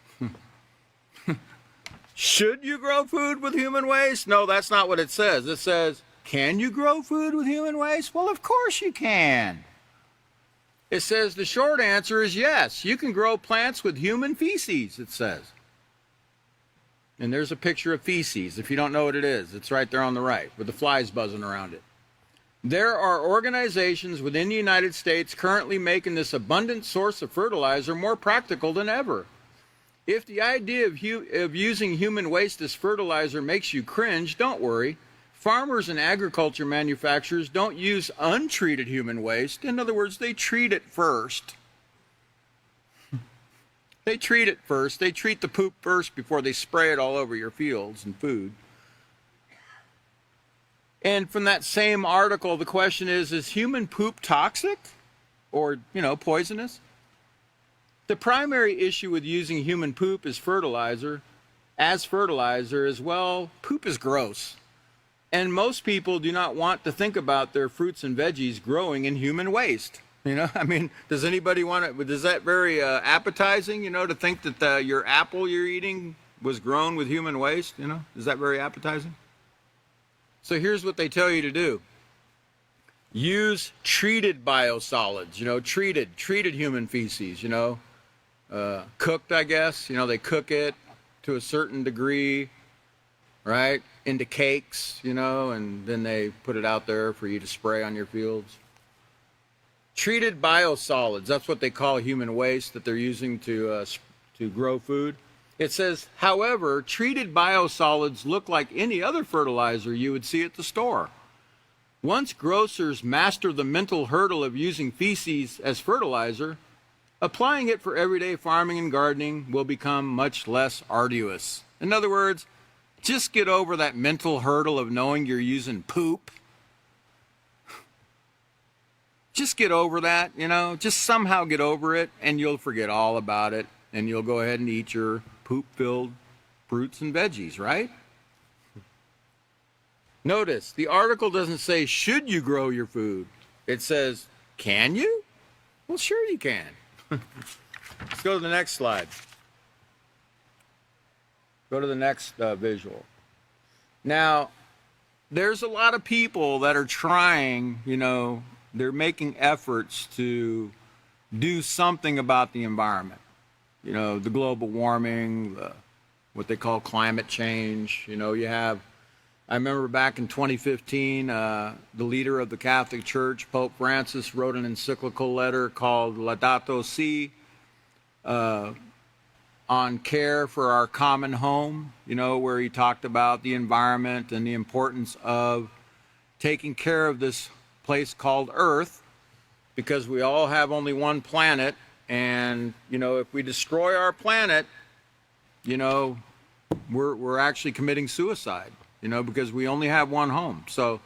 Should you grow food with human waste? No, that's not what it says. It says, can you grow food with human waste? Well, of course you can. It says the short answer is yes. You can grow plants with human feces, it says. And there's a picture of feces. If you don't know what it is, it's right there on the right with the flies buzzing around it. There are organizations within the United States currently making this abundant source of fertilizer more practical than ever. If the idea of using human waste as fertilizer makes you cringe, don't worry. Farmers and agriculture manufacturers don't use untreated human waste. In other words, they treat it first. They treat it first. They treat the poop first before they spray it all over your fields and food. And from that same article, the question is human poop toxic or, poisonous? The primary issue with using human poop as fertilizer is, well, poop is gross. And most people do not want to think about their fruits and veggies growing in human waste. Does anybody want to, is that very appetizing, to think that your apple you're eating was grown with human waste, Is that very appetizing? So here's what they tell you to do. Use treated biosolids, treated human feces, cooked, I guess. They cook it to a certain degree, right, into cakes, and then they put it out there for you to spray on your fields. Treated biosolids, that's what they call human waste that they're using to grow food. It says, however, treated biosolids look like any other fertilizer you would see at the store. Once grocers master the mental hurdle of using feces as fertilizer, applying it for everyday farming and gardening will become much less arduous. In other words, just get over that mental hurdle of knowing you're using poop. Just get over that, just somehow get over it, and you'll forget all about it, and you'll go ahead and eat your poop-filled fruits and veggies, right? Notice, the article doesn't say, should you grow your food? It says, can you? Well, sure you can. Let's go to the next slide. Go to the next visual. Now, there's a lot of people that are trying, they're making efforts to do something about the environment. The global warming, what they call climate change. I remember back in 2015, the leader of the Catholic Church, Pope Francis, wrote an encyclical letter called Laudato Si, on care for our common home, where he talked about the environment and the importance of taking care of this place called Earth, because we all have only one planet, and if we destroy our planet, we're actually committing suicide, because we only have one home. So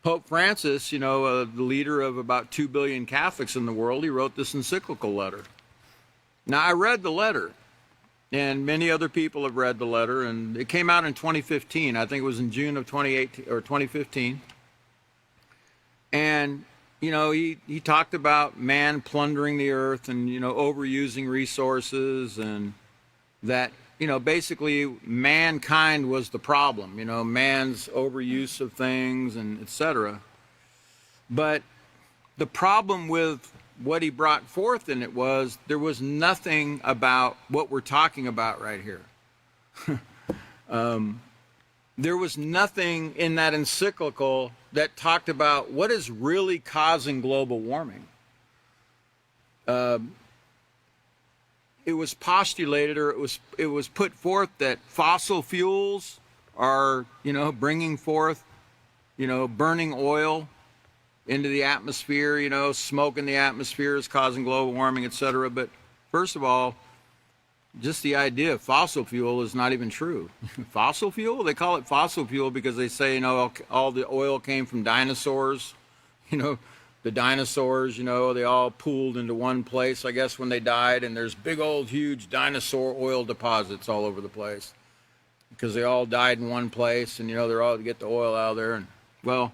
Pope Francis, the leader of about 2 billion Catholics in the world, he wrote this encyclical letter. Now, I read the letter, and many other people have read the letter, and it came out in 2015. I think it was in June of 2018 or 2015. And, he talked about man plundering the earth and, overusing resources, and that, basically mankind was the problem, man's overuse of things and etc. But the problem with what he brought forth in it was there was nothing about what we're talking about right here. There was nothing in that encyclical that talked about what is really causing global warming. It was postulated, or it was put forth, that fossil fuels are, bringing forth, burning oil into the atmosphere, smoke in the atmosphere is causing global warming, etc. But first of all, just the idea of fossil fuel is not even true. Fossil fuel? They call it fossil fuel because they say, all the oil came from dinosaurs. The dinosaurs, they all pooled into one place, I guess, when they died, and there's big old huge dinosaur oil deposits all over the place because they all died in one place, and, they're all to get the oil out of there. And, well,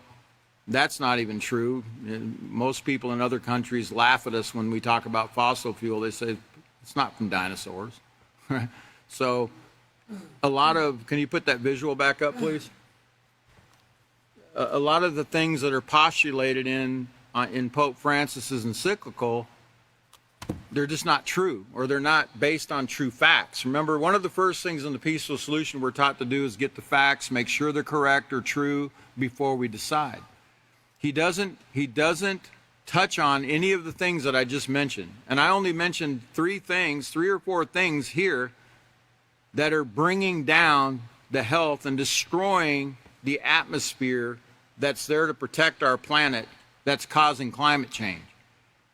that's not even true. Most people in other countries laugh at us when we talk about fossil fuel. They say it's not from dinosaurs. So can you put that visual back up, please? A lot of the things that are postulated in Pope Francis's encyclical, they're just not true, or they're not based on true facts. Remember, one of the first things in the Peaceful Solution we're taught to do is get the facts, make sure they're correct or true before we decide. He doesn't touch on any of the things that I just mentioned. And I only mentioned three or four things here that are bringing down the health and destroying the atmosphere that's there to protect our planet, that's causing climate change.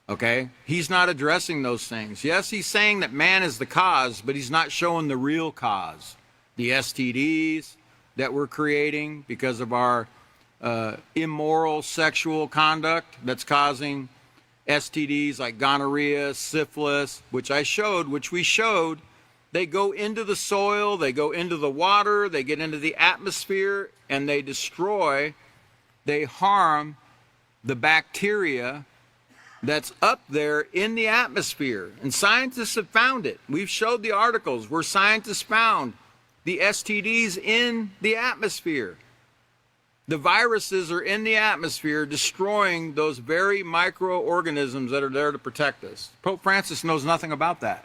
Okay? He's not addressing those things. Yes, he's saying that man is the cause, but he's not showing the real cause. The STDs that we're creating because of our immoral sexual conduct that's causing STDs like gonorrhea, syphilis, which we showed, they go into the soil, they go into the water, they get into the atmosphere, and they harm the bacteria that's up there in the atmosphere. And scientists have found it. We've showed the articles where scientists found the STDs in the atmosphere. The viruses are in the atmosphere destroying those very microorganisms that are there to protect us. Pope Francis knows nothing about that.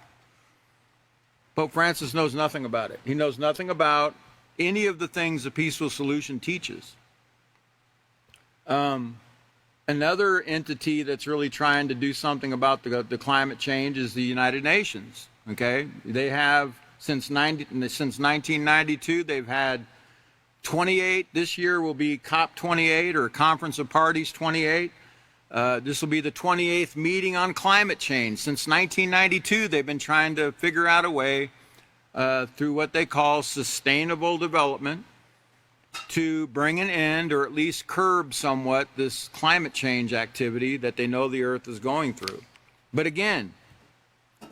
Pope Francis knows nothing about it. He knows nothing about any of the things the Peaceful Solution teaches. Another entity that's really trying to do something about the climate change is the United Nations. Okay, they have since 1992 they've had 28. This year will be COP 28, or Conference of Parties 28. This will be the 28th meeting on climate change. Since 1992, they've been trying to figure out a way through what they call sustainable development to bring an end, or at least curb somewhat, this climate change activity that they know the earth is going through. But again,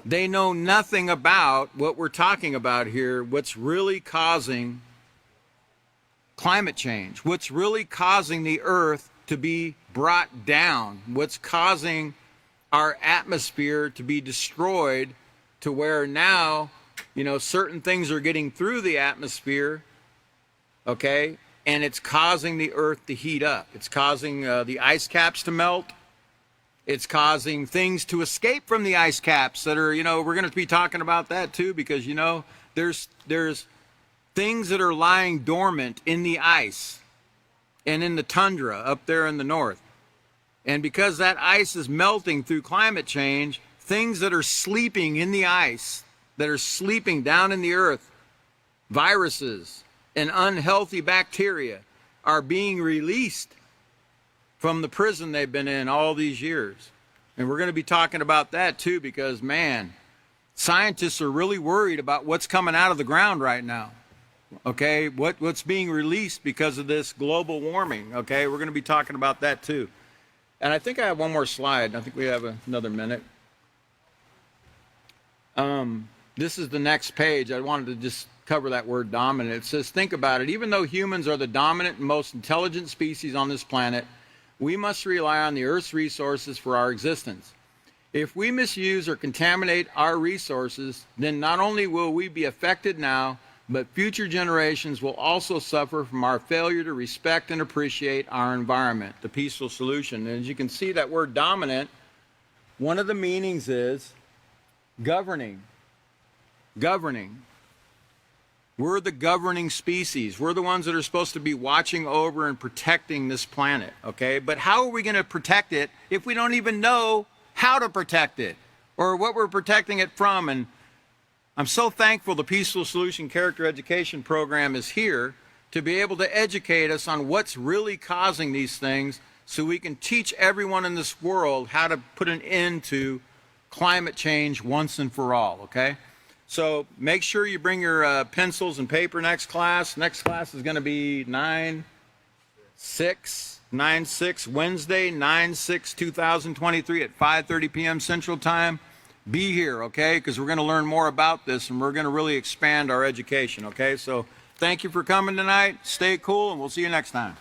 they know nothing about what we're talking about here, what's really causing climate change, what's really causing the earth to be brought down, what's causing our atmosphere to be destroyed to where now, certain things are getting through the atmosphere, okay, and it's causing the earth to heat up. It's causing the ice caps to melt. It's causing things to escape from the ice caps that are, we're going to be talking about that too, because, there's things that are lying dormant in the ice and in the tundra up there in the north. And because that ice is melting through climate change, things that are sleeping in the ice, that are sleeping down in the earth, viruses and unhealthy bacteria, are being released from the prison they've been in all these years. And we're going to be talking about that too, because, man, scientists are really worried about what's coming out of the ground right now. Okay, what's being released because of this global warming. Okay, we're going to be talking about that too. And I think I have one more slide. I think we have another minute. this is the next page. I wanted to just cover that word dominant. It says, think about it. Even though humans are the dominant and most intelligent species on this planet, we must rely on the Earth's resources for our existence. If we misuse or contaminate our resources, then not only will we be affected now, but future generations will also suffer from our failure to respect and appreciate our environment, the peaceful solution. And as you can see, that word dominant, one of the meanings is governing. Governing. We're the governing species. We're the ones that are supposed to be watching over and protecting this planet, okay? But how are we going to protect it if we don't even know how to protect it or what we're protecting it from? And I'm so thankful the Peaceful Solution Character Education Program is here to be able to educate us on what's really causing these things so we can teach everyone in this world how to put an end to climate change once and for all, okay? So make sure you bring your pencils and paper next class. Next class is going to be 9/6, Wednesday, 9/6/2023 at 5:30 p.m. Central Time. Be here, okay? Because we're going to learn more about this and we're going to really expand our education, okay? So thank you for coming tonight. Stay cool and we'll see you next time.